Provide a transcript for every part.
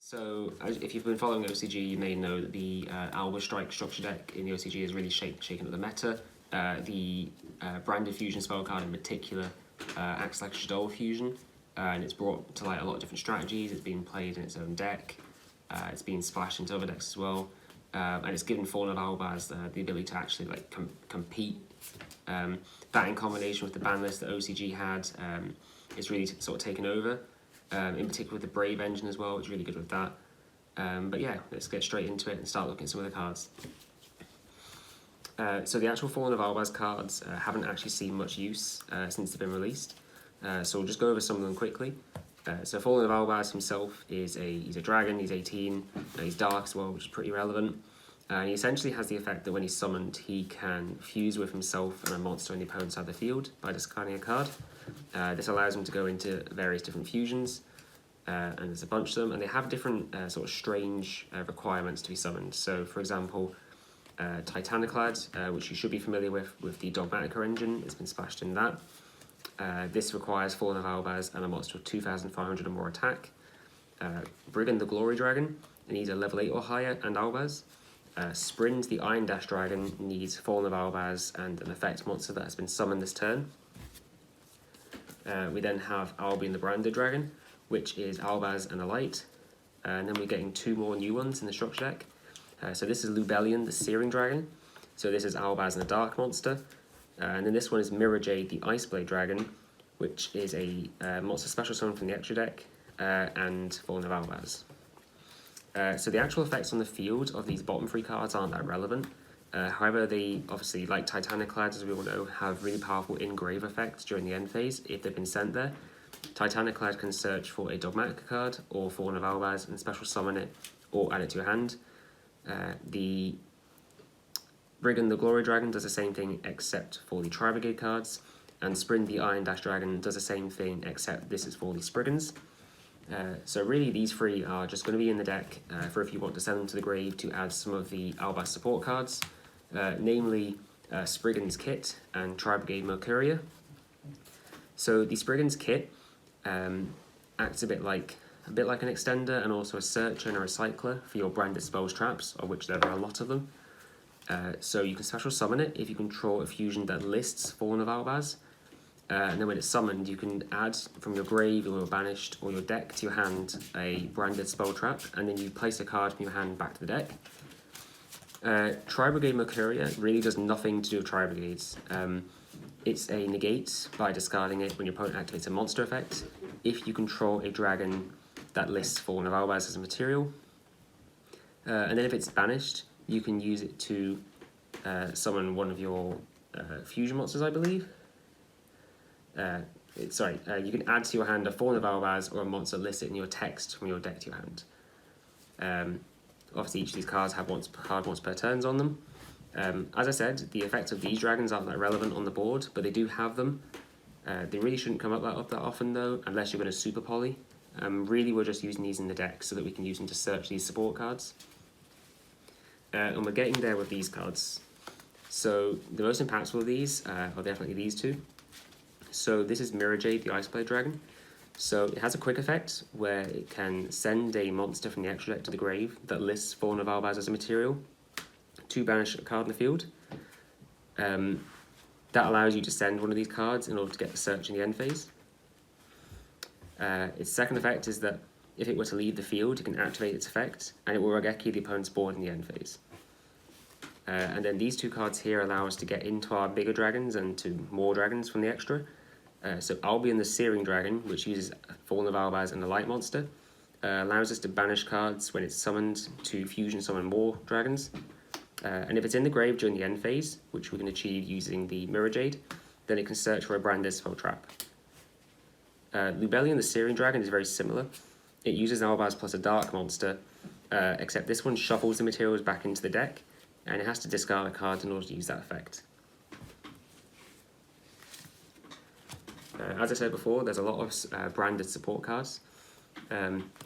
So, if you've been following OCG, you may know that the Albaz Strike structure deck in the OCG has really shaken up the meta. The branded fusion spell card in particular acts like YuGiOh fusion, and it's brought to light a lot of different strategies. It's been played in its own deck, it's been splashed into other decks as well, and it's given Fallen of Albaz the ability to actually compete. That in combination with the ban list that OCG had, it's really sort of taken over. In particular with the Brave engine as well, it's really good with that. But yeah, let's get straight into it and start looking at some of the cards. So the actual Fallen of Albaz cards haven't actually seen much use since they've been released. So we'll just go over some of them quickly. So Fallen of Albaz himself he's a dragon, he's 18, he's dark as well, which is pretty relevant. He essentially has the effect that when he's summoned, he can fuse with himself and a monster on the opponent's side of the field by discarding a card. This allows him to go into various different fusions, and there's a bunch of them, and they have different sort of strange requirements to be summoned. So, for example, Titaniclad, which you should be familiar with the Dogmatica engine, it's been splashed in that. This requires Fallen of Albaz and a monster with 2,500 or more attack. Brigand the Glory Dragon, it needs a level 8 or higher and Albaz. Sprint the Iron Dash Dragon needs Fallen of Albaz and an effect monster that has been summoned this turn. We then have Albion the Branded Dragon, which is Albaz and a light. And then we're getting two more new ones in the structure deck. So this is Lubellion the Searing Dragon. So this is Albaz and a dark monster. And then this one is Mirror Jade the Iceblade Dragon, which is a monster special summon from the extra deck, and Fallen of Albaz. So the actual effects on the field of these bottom three cards aren't that relevant. However, they obviously, like Titaniclad, as we all know, have really powerful engrave effects during the end phase if they've been sent there. Titaniclad can search for a Dogmatica card or Fallen of Albaz and special summon it or add it to your hand. The Brigand the Glory Dragon does the same thing except for the Tri-Brigade cards, and Sprint the Iron Dash Dragon does the same thing except this is for the Spriggans. So really these three are just going to be in the deck for if you want to send them to the grave to add some of the Albaz support cards, namely Spriggan's Kit and Tri-Brigade Mercuria. So the Spriggan's Kit acts a bit like an extender and also a searcher and a recycler for your branded spells traps, of which there are a lot of them. So you can special summon it if you control a fusion that lists Fallen of Albaz. And then when it's summoned, you can add from your grave or your banished or your deck to your hand a branded spell trap, and then you place a card from your hand back to the deck. Tri-Brigade Mercuria really does nothing to do with Tri-Brigades. It's a negate by discarding it when your opponent activates a monster effect if you control a dragon that lists Fallen of Albaz as a material. And then if it's banished, you can use it to summon one of your fusion monsters, I believe. You can add to your hand a Fallen of Albaz or a monster listed in your text from your deck to your hand. Obviously, each of these cards have hard once per turns on them. As I said, the effects of these dragons aren't that relevant on the board, but they do have them. They really shouldn't come up that often though, unless you're going to super poly. Really, we're just using these in the deck so that we can use them to search these support cards. And we're getting there with these cards. So the most impactful of these are definitely these two. So this is Mirror Jade, the Iceblade Dragon. So it has a quick effect where it can send a monster from the extra deck to the grave that lists Fallen of Albaz as a material to banish a card in the field. That allows you to send one of these cards in order to get the search in the end phase. Its second effect is that if it were to leave the field, it can activate its effect and it will Raigeki the opponent's board in the end phase. And then these two cards here allow us to get into our bigger dragons and to more dragons from the extra. So Albion the Searing Dragon, which uses Fallen of Albaz and a light monster, allows us to banish cards when it's summoned to fusion summon more dragons. And if it's in the grave during the end phase, which we can achieve using the Mirror Jade, then it can search for a branded spell trap. Lubellion the Searing Dragon is very similar. It uses Albaz plus a dark monster, except this one shuffles the materials back into the deck, and it has to discard a card in order to use that effect. As I said before, there's a lot of branded support cards.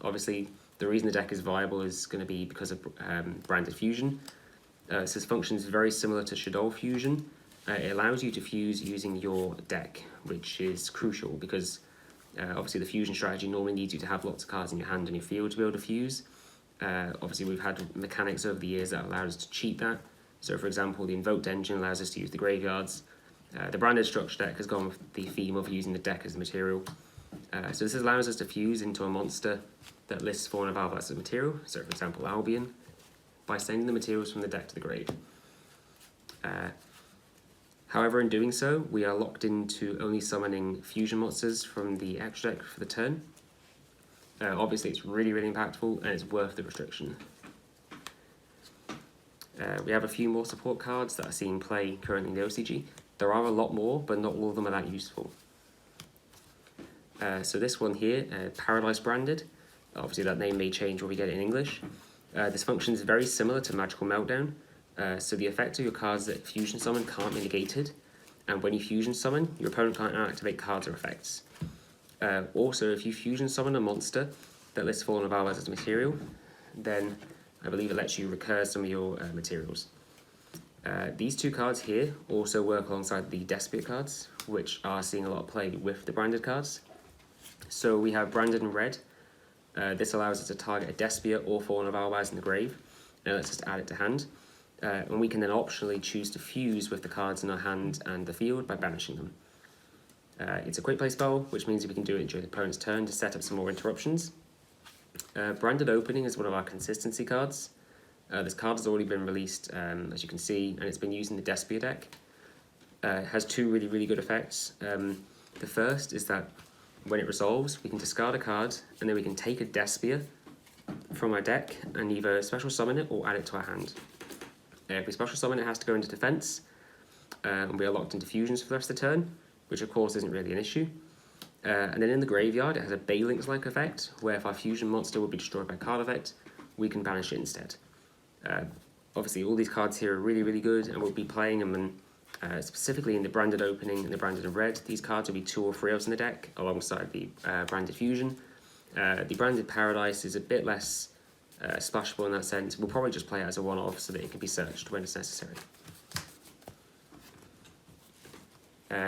Obviously, the reason the deck is viable is going to be because of branded fusion. So this function is very similar to YuGiOh fusion. It allows you to fuse using your deck, which is crucial because obviously the fusion strategy normally needs you to have lots of cards in your hand and your field to be able to fuse. Obviously, we've had mechanics over the years that allowed us to cheat that. So, for example, the invoked engine allows us to use the graveyards. The branded structure deck has gone with the theme of using the deck as the material. So this allows us to fuse into a monster that lists Fawn of Albaz as material, so for example Albion, by sending the materials from the deck to the grave. However, in doing so, we are locked into only summoning fusion monsters from the extra deck for the turn. Obviously it's really impactful and it's worth the restriction. We have a few more support cards that are seeing play currently in the OCG. There are a lot more, but not all of them are that useful. So this one here, Paradise Branded, obviously that name may change when we get it in English. This function is very similar to Magical Meltdown, so the effect of your cards that fusion summon can't be negated, and when you fusion summon, your opponent can't activate cards or effects. Also, if you fusion summon a monster that lists Fallen of Albaz as material, then I believe it lets you recur some of your materials. These two cards here also work alongside the Despia cards, which are seeing a lot of play with the branded cards. So we have branded in red. This allows us to target a Despia or Fallen of Albaz in the grave, and lets us to add it to hand. And we can then optionally choose to fuse with the cards in our hand and the field by banishing them. It's a quick play spell, which means we can do it during the opponent's turn to set up some more interruptions. Branded Opening is one of our consistency cards. This card has already been released, as you can see, and it's been used in the Despia deck. It has two really good effects. The first is that when it resolves, we can discard a card, and then we can take a Despia from our deck and either special summon it or add it to our hand. If we special summon it, has to go into defense, and we are locked into fusions for the rest of the turn, which of course isn't really an issue. And then in the graveyard, it has a Balinx-like effect, where if our fusion monster would be destroyed by card effect, we can banish it instead. Obviously, all these cards here are really good, and we'll be playing them in, specifically in the Branded Opening and the Branded in Red. These cards will be 2 or 3 of us in the deck, alongside the Branded Fusion. The Branded Paradise is a bit less splashable in that sense. We'll probably just play it as a one-off so that it can be searched when it's necessary.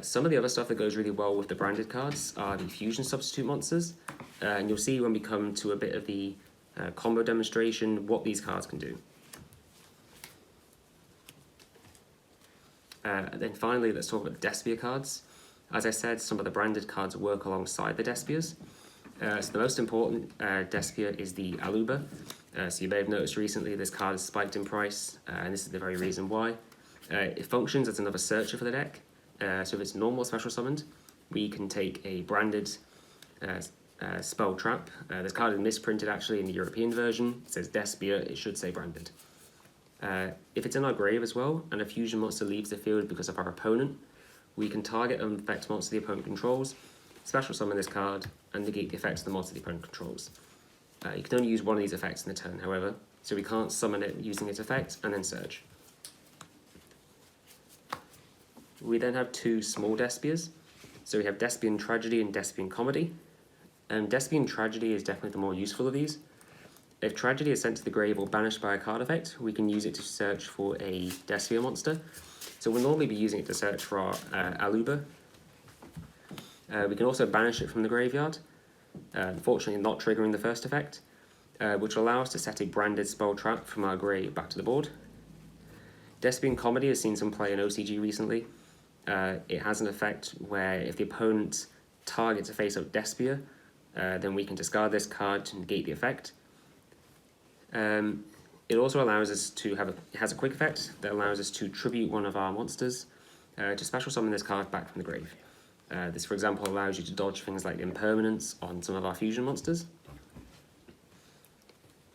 Some of the other stuff that goes really well with the branded cards are the fusion substitute monsters, and you'll see when we come to a bit of the combo demonstration what these cards can do. And then finally, let's talk about Despia cards. As I said, some of the branded cards work alongside the Despias. So the most important Despia is the Aluba. So you may have noticed recently this card has spiked in price, and this is the very reason why. It functions as another searcher for the deck. So if it's normal special summoned, we can take a branded spell trap. This card is misprinted actually in the European version. It says Despia, it should say branded. If it's in our grave as well, and a fusion monster leaves the field because of our opponent, we can target an effect monster the opponent controls, special summon this card, and negate the effects of the monster the opponent controls. You can only use one of these effects in the turn, however, so we can't summon it using its effect and then search. We then have 2 small Despias. So we have Despian Tragedy and Despian Comedy. Despian Tragedy is definitely the more useful of these. If Tragedy is sent to the grave or banished by a card effect, we can use it to search for a Despia monster. So we'll normally be using it to search for our Aluba. We can also banish it from the graveyard, unfortunately not triggering the first effect, which will allow us to set a branded spell trap from our grave back to the board. Despian Comedy has seen some play in OCG recently. It has an effect where if the opponent targets a face-up Despia, then we can discard this card to negate the effect. It also allows us to have it has a quick effect that allows us to tribute one of our monsters to special summon this card back from the grave. This, for example, allows you to dodge things like impermanence on some of our fusion monsters.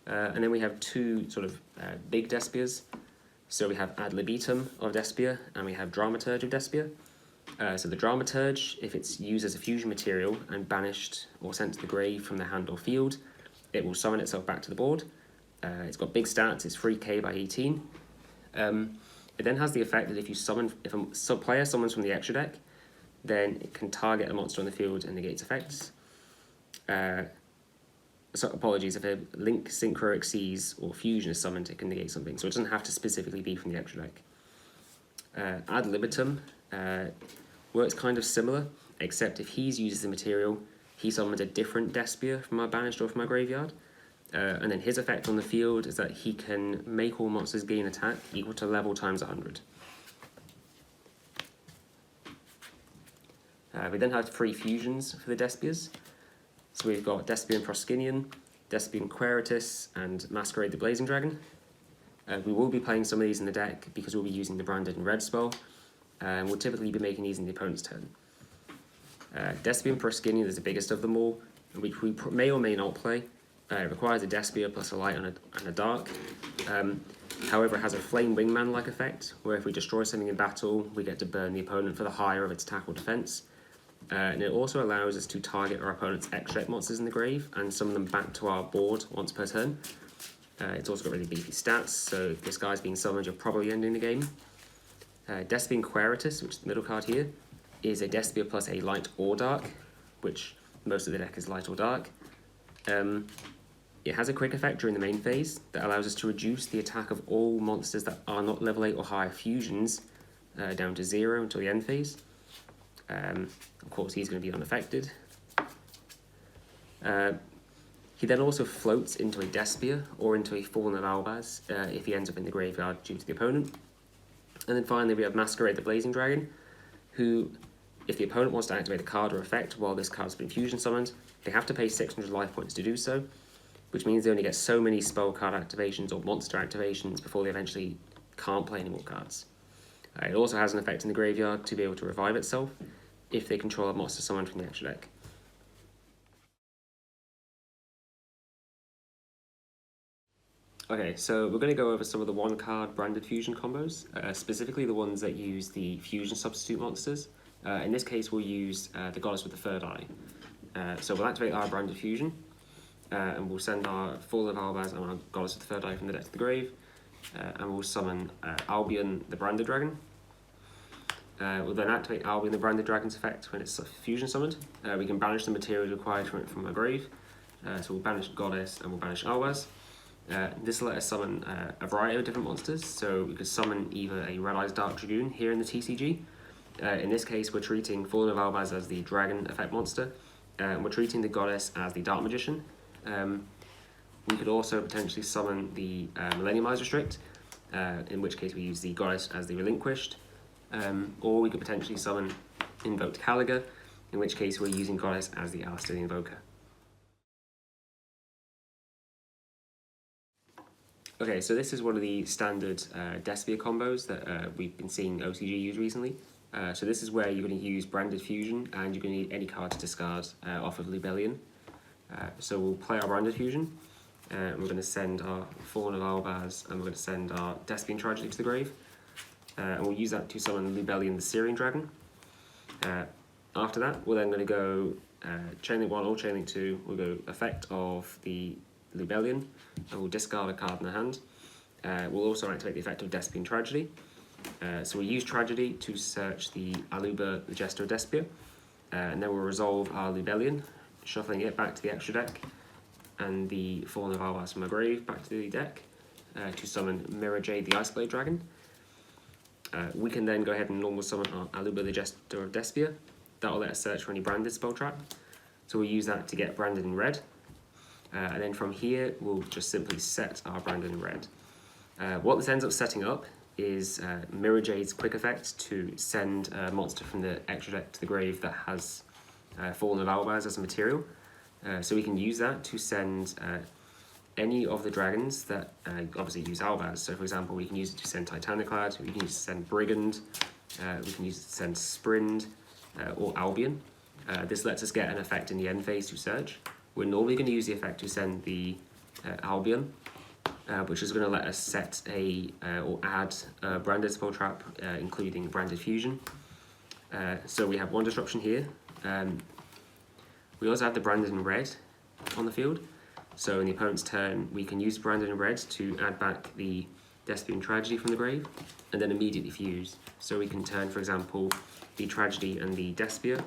And then we have 2 sort of big Despias. So we have Ad Libitum of Despia, and we have Dramaturge of Despia. So the Dramaturge, if it's used as a fusion material and banished or sent to the grave from the hand or field, it will summon itself back to the board. It's got big stats, it's 3k by 18. It then has the effect that if a player summons from the extra deck, then it can target a monster on the field and negate its effects. So apologies, if a Link, Synchro, Xyz, or Fusion is summoned, it can negate something, so it doesn't have to specifically be from the extra deck. Ad Libitum works kind of similar, except if he's used as a material, he summons a different Despia from our banished or from our graveyard. And then his effect on the field is that he can make all monsters gain attack equal to level times 100. We then have 3 fusions for the Despias. So we've got Despian Proskinion, Despian Queritus, and Masquerade the Blazing Dragon. We will be playing some of these in the deck because we'll be using the Branded in Red spell, and we'll typically be making these in the opponent's turn. Despian Proskinion is the biggest of them all, which we may or may not play. It requires a Despia plus a light and a dark. However, it has a Flame Wingman-like effect, where if we destroy something in battle, we get to burn the opponent for the higher of its attack or defense. And it also allows us to target our opponent's extra deck monsters in the grave and summon them back to our board once per turn. It's also got really beefy stats, so if this guy's being summoned, you're probably ending the game. Despian Queritus, which is the middle card here, is a Despia plus a light or dark, which most of the deck is light or dark. It has a quick effect during the main phase that allows us to reduce the attack of all monsters that are not level 8 or higher fusions down to 0 until the end phase. Of course, he's going to be unaffected. He then also floats into a Despia or into a Fallen of Albaz if he ends up in the graveyard due to the opponent. And then finally we have Masquerade the Blazing Dragon, who, if the opponent wants to activate a card or effect while this card's been fusion summoned, they have to pay 600 life points to do so, which means they only get so many spell card activations or monster activations before they eventually can't play any more cards. It also has an effect in the graveyard to be able to revive itself if they control a monster summoned from the extra deck. Okay, so we're going to go over some of the one-card branded fusion combos, specifically the ones that use the fusion substitute monsters. In this case, we'll use the Goddess with the Third Eye. So we'll activate our branded fusion, and we'll send our Fallen of Albaz and our Goddess with the Third Eye from the deck to the grave, and we'll summon Albion the Branded Dragon. We'll then activate Albion the Branded Dragon's effect when it's fusion summoned. We can banish the materials required from it from our grave. So we'll banish Goddess and we'll banish Albaz. This will let us summon a variety of different monsters. So we could summon either a Red-Eyes Dark Dragoon here in the TCG. In this case, we're treating Fallen of Albaz as the dragon effect monster. And we're treating the Goddess as the Dark Magician. We could also potentially summon the Millenniumizer Strict, in which case we use the Goddess as the Relinquished. Or we could potentially summon Invoked Caliga, in which case we're using Goddess as the Alistair the Invoker. Okay, so this is one of the standard Despia combos that we've been seeing OCG use recently. So this is where you're going to use Branded Fusion and you're going to need any card to discard off of Lubellion. So we'll play our Branded Fusion, and we're going to send our Fallen of Albaz and we're going to send our Despian Tragedy to the grave. And we'll use that to summon Lubellion the Syrian Dragon. After that, we're then going to go Chainlink 1 or Chainlink 2, we'll go effect of the Lubellion, and we'll discard a card in the hand. We'll also activate the effect of Despian Tragedy. So we'll use Tragedy to search the Aluba, the Jester of Despia, and then we'll resolve our Lubellion, shuffling it back to the extra deck, and the Fallen of Albaz from our grave back to the deck to summon Mirror Jade the Iceblade Dragon. We can then go ahead and normal summon our Aluba, the Jester of Despia. That will let us search for any branded spell trap. So we'll use that to get Branded in Red. And then from here, we'll just simply set our Branded in Red. What this ends up setting up is Mirror Jade's quick effect to send a monster from the extra deck to the grave that has Fallen of Albaz as a material. So we can use that to send any of the dragons that obviously use Albaz. So for example, we can use it to send Titaniclad, we can use it to send Brigand, we can use it to send Sprind, or Albion. This lets us get an effect in the end phase to search. We're normally going to use the effect to send the Albion, which is going to let us set or add a branded spell trap, including Branded Fusion. So we have one disruption here. We also have the Branded in Red on the field. So in the opponent's turn, we can use Branded in Red to add back the Despian Tragedy from the grave, and then immediately fuse. So we can turn, for example, the Tragedy and the Despia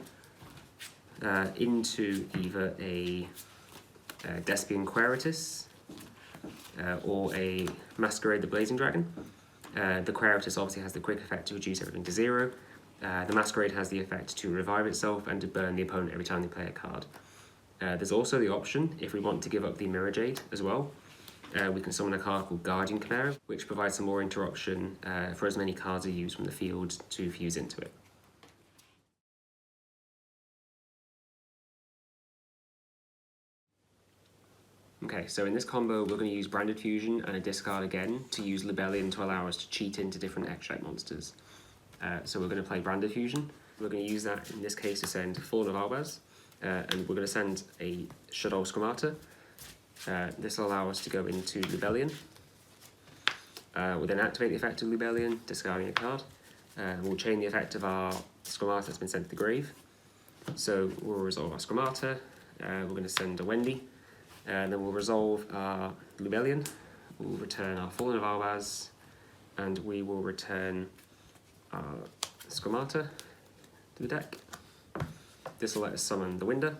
into either a Despian Queritus or a Masquerade the Blazing Dragon. The Queritus obviously has the quick effect to reduce everything to 0. The Masquerade has the effect to revive itself and to burn the opponent every time they play a card. There's also the option, if we want to give up the Mirror Jade as well, we can summon a card called Guardian Chimera, which provides some more interruption for as many cards are used from the field to fuse into it. Okay, so in this combo we're going to use Branded Fusion and a discard again to use Libellion to allow us to cheat into different extract monsters. So we're going to play Branded Fusion. We're going to use that in this case to send Fallen of Albaz, and we're going to send a Shadow Squamata. This will allow us to go into Libellion. We'll then activate the effect of Libellion, discarding a card. We'll chain the effect of our Squamata that's been sent to the grave. So we'll resolve our Squamata. We're going to send a Wendy. Then we'll resolve our Libellion. We'll return our Fallen of Albaz, and we will return our Squamata to the deck. This will let us summon the Winder.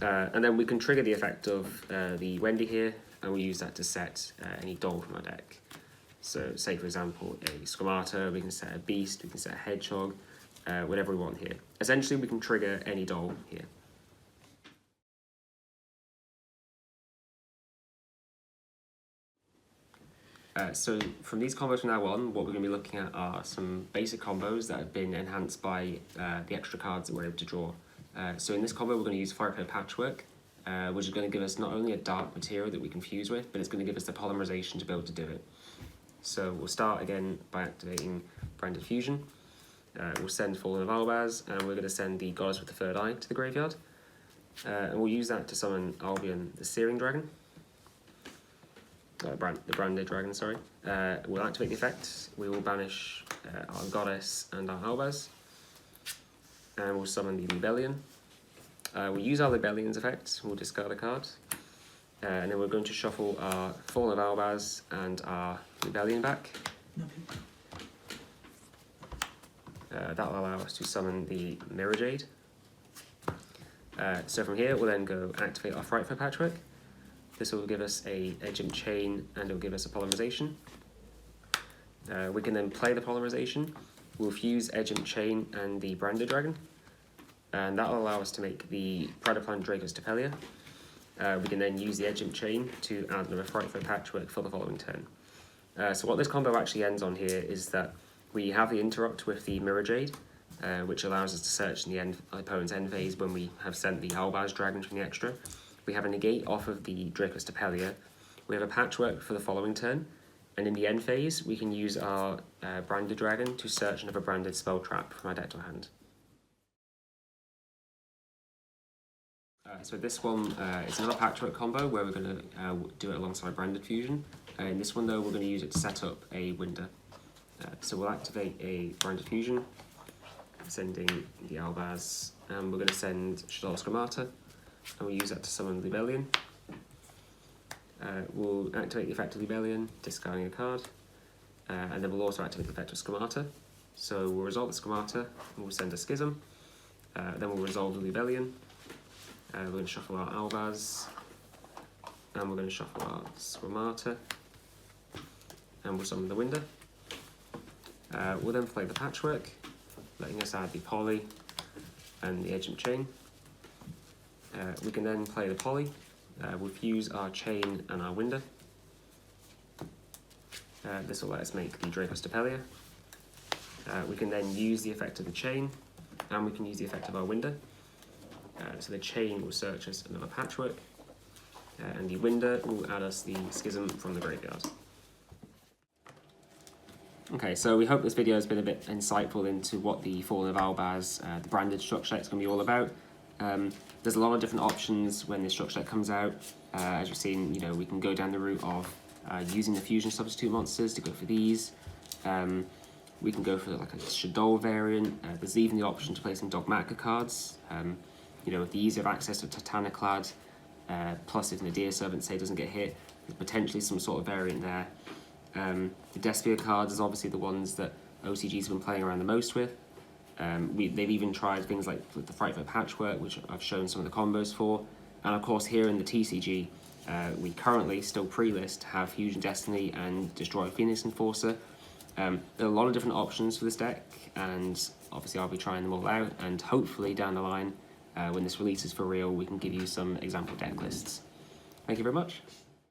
And then we can trigger the effect of the Wendy here, and we use that to set any doll from our deck. So say for example a Squamata, we can set a Beast, we can set a Hedgehog, whatever we want here. Essentially we can trigger any doll here. So from these combos from now on, what we're going to be looking at are some basic combos that have been enhanced by the extra cards that we're able to draw. So in this combo we're going to use Frightfur Patchwork, which is going to give us not only a dark material that we can fuse with, but it's going to give us the polymerization to be able to do it. So we'll start again by activating Branded Fusion. We'll send Fallen of Albaz, and we're going to send the Goddess with the Third Eye to the graveyard. And we'll use that to summon Albion the Searing Dragon. The Branded Dragon, sorry. We'll activate the effect. We will banish our Goddess and our Albaz. And we'll summon the Libellion. We'll use our Libellion's effect. We'll discard a card. And then we're going to shuffle our Fallen of Albaz and our Libellion back. That will allow us to summon the Mirror Jade. So from here, we'll then go activate our Frightfur Patchwork. This will give us a Edge and Chain, and it will give us a polymerization. We can then play the polymerization. We'll fuse Edge and Chain and the Branded Dragon, and that will allow us to make the Predaplant Dracos Tapelia. We can then use the Edge and Chain to add another Frightfur Patchwork for the following turn. So what this combo actually ends on here is that we have the interrupt with the Mirror Jade, which allows us to search in the opponent's end phase when we have sent the Albaz Dragon from the extra. We have a negate off of the Dracos Tapelia. We have a Patchwork for the following turn, and in the end phase we can use our Branded Dragon to search another Branded Spell Trap from our deck to hand. So this one is another Patchwork combo where we're going to do it alongside Branded Fusion. In this one though, we're going to use it to set up a Winder. So we'll activate a Branded Fusion, sending the Albaz, and we're going to send Shadow Squamata, and we'll use that to summon Libellion. We'll activate the effect of Libellion, discarding a card, and then we'll also activate the effect of Squamata. So we'll resolve the Squamata, and we'll send a Schism, then we'll resolve the Libellion. We're going to shuffle our Albaz, and we're going to shuffle our Squamata, and we'll summon the Winder. We'll then play the Patchwork, letting us add the Poly and the Edge and Chain. We can then play the Poly. We'll fuse our Chain and our Winder. This will let us make the Dracos Tapelia. We can then use the effect of the Chain, and we can use the effect of our Winder. So the Chain will search us another Patchwork, and the Winder will add us the Schism from the graveyard. Okay, so we hope this video has been a bit insightful into what the Fallen of Albaz, the branded structure deck is going to be all about. There's a lot of different options when this structure deck comes out. As you've seen, we can go down the route of using the fusion substitute monsters to go for these. We can go for like a Shadow variant. There's even the option to play some Dogmatica cards. With the ease of access to Titaniclad, plus if Nadir Servant, say, doesn't get hit, there's potentially some sort of variant there. The Despia cards is obviously the ones that OCG's been playing around the most with. They've even tried things like the Frightfur Patchwork, which I've shown some of the combos for. And of course here in the TCG, we currently still pre-list have Fusion Destiny and Destroy Phoenix Enforcer. There are a lot of different options for this deck, and obviously I'll be trying them all out, and hopefully down the line when this releases for real, we can give you some example deck lists. Thank you very much.